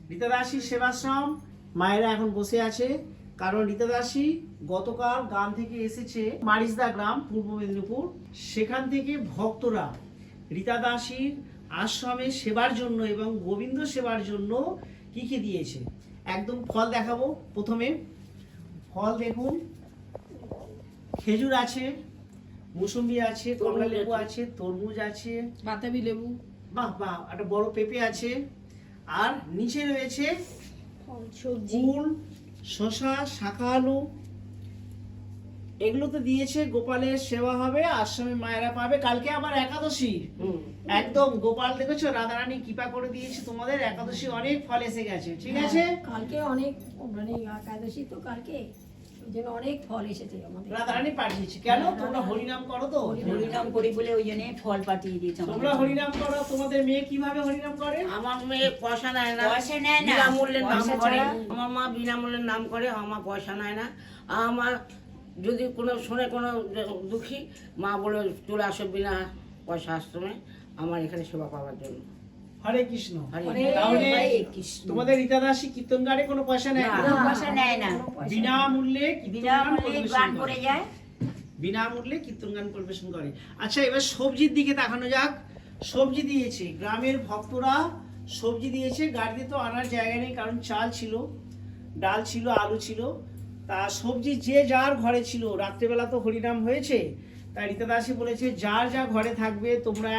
রীতা দাসী সেবাশ্রম মায়েরা এখন বসে আছে, কারণ রীতা দাসী গতকাল গ্রাম থেকে এসেছে, মারিসদা গ্রাম, পূর্ব মেদিনীপুর। সেখান থেকে ভক্তরা রীতা দাসীর আশ্রমে সেবার জন্য এবং গোবিন্দ সেবার জন্য কি কি দিয়েছে একদম ফল দেখাবো। প্রথমে ফল দেখুন, খেজুর আছে, মৌসুম্বি আছে, কমলা লেবু আছে, তরমুজ আছে, বাতাবি লেবু, বাহ বাহ, একটা বড় পেঁপে আছে, আর নিচে রয়েছে কুল, শসা, শাখা আলু। এগুলো তো দিয়েছে, গোপালের সেবা হবে, আশ্রমে মায়েরা পাবে। কালকে আবার একাদশী, একদম গোপাল দেখেছো, রাধারানী কৃপা করে দিয়েছে তোমাদের, একাদশী অনেক ফল এসে গেছে, ঠিক আছে? কালকে অনেক মানে একাদশী তো কালকে, ওই জন্য অনেক ফল এসেছে আমাদের। রাধারানী পাঠিয়েছে। কেন? তোমরা হরিনাম করো তো, হরিনাম করি বলে ওই জন্য ফল পাঠিয়ে দিয়েছে। তোমরা হরিনাম করো। তোমাদের মেয়ে কিভাবে হরিনাম করে? আমার মেয়ে পয়সা নেয় না, পয়সা নেয় না, বিনামূল্যে নাম পয়সা করে। ছাড়া। আমার মা বিনামূল্যে নাম করে, আমার পয়সা নেয় না। আমার যদি কোনো শুনে কোনো দুঃখী, মা বলে চলে আসো বিনা পয়সা আশ্রমে আমার এখানে সেবা পাওয়ার জন্য। হরে কৃষ্ণ। হরে তাহলে কৃষ্ণ। তোমাদের রীতা দাসী কীর্তন গানে কোনো পয়সা নেয় না, কোনো পয়সা নেয় না, বিনামূল্যে কীর্তন গান বিনামূল্যে পরিবেশন গান করে। করে যায়। বিনামূল্যে কীর্তন গান পরিবেশন করে। আচ্ছা, এবার সবজির দিকে তাকানো যাক। সবজি দিয়েছে, গ্রামের ভক্তরা সবজি দিয়েছে। গাড়িতে তো আনার জায়গা নেই, কারণ চাল ছিল, ডাল ছিল, আলু ছিল। তা সবজি যে যার ঘরে ছিল, রাত্রেবেলা তো হরিনাম হয়েছে, তাই রীতা দাসী বলেছে যার যা ঘরে থাকবে, তোমরা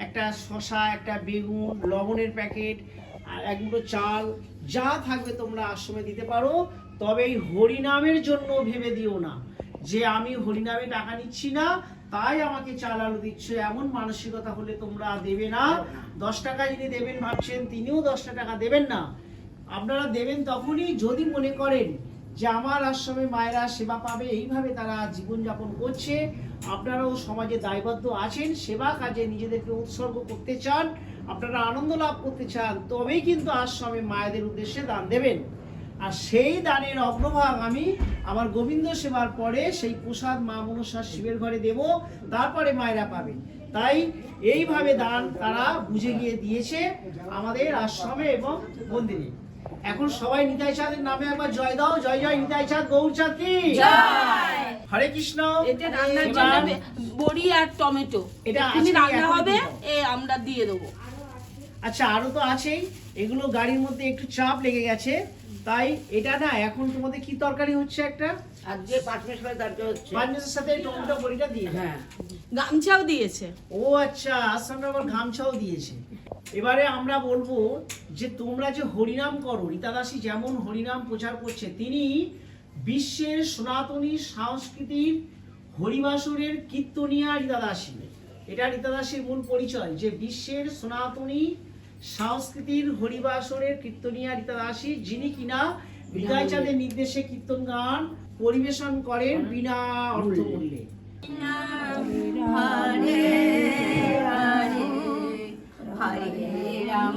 একটা শসা, একটা বেগুন, লবণের প্যাকেট, আর এক মুঠো চাল, যা থাকবে তোমরা আশ্রমে দিতে পারো। তবে এই হরিনামের জন্য ভেবে দিও না যে আমি হরিনামে টাকা নিচ্ছি না তাই আমাকে চাল আলু দিচ্ছ, এমন মানসিকতা হলে তোমরা দেবে না। 10 টাকা যিনি দেবেন ভাবছেন, তিনিও 10টা টাকা দেবেন না। আপনারা দেবেন তখনই যদি মনে করেন যে আমার আশ্রমে মায়েরা সেবা পাবে, এইভাবে তারা জীবনযাপন করছে, আপনারাও সমাজে দায়বদ্ধ আছেন, সেবা কাজে নিজেদেরকে উৎসর্গ করতে চান, আপনারা আনন্দ লাভ করতে চান, তবেই কিন্তু আশ্রমে মায়েদের উদ্দেশ্যে দান দেবেন। আর সেই দানের অগ্রভাগ আমি আমার গোবিন্দ সেবার পরে সেই প্রসাদ মা মনসার শিবের ঘরে দেব, তারপরে মায়েরা পাবেন। তাই এইভাবে দান তারা বুঝে গিয়ে দিয়েছে আমাদের আশ্রমে এবং মন্দিরে। এখন সবাই নিতাই চাঁদের নামে একবার জয় দাও। জয় জয় নিতাই চাঁদ গৌর চাঁদ কি জয়। হরে কৃষ্ণ। এটা রান্নার এবার জন্য বড়ি আর টমেটো, এটা তুমি আজকে রান্না এখন হবে, দিয়ে দাও। এ আমরা দিয়ে দেবো। আচ্ছা, আরো তো আছেই, এগুলো গাড়ির মধ্যে একটু চাপ লেগে গেছে, তাই এটা না এখন তোমাদের কি তরকারি হচ্ছে? একটা আজকে 5 মিনিট দরকার হচ্ছে। পাঁচমিশের সাথে টমেটো বড়িটা দিয়ে দাও। হ্যাঁ, গামছাও দিয়েছে। ও আচ্ছা, আশ্রমে আবার গামছাও দিয়েছে। এবারে আমরা বলবো যে তোমরা যে হরিনাম করো, রীতা দাসী যেমন হরিনাম প্রচার করছে, তিনি বিশ্বের সনাতনী সংস্কৃতির হরিবাসরের কীর্তনিয়া রীতা দাসী। এটা রীতা দাসীর মূল পরিচয়, যে বিশ্বের সনাতনী সংস্কৃতির হরিবাসরের কীর্তনিয়া রীতা দাসী, যিনি কিনা হৃদয় চাঁদের নির্দেশে কীর্তন গান পরিবেশন করেন বিনা অর্থমূল্যে। হরে হরে হরে রাম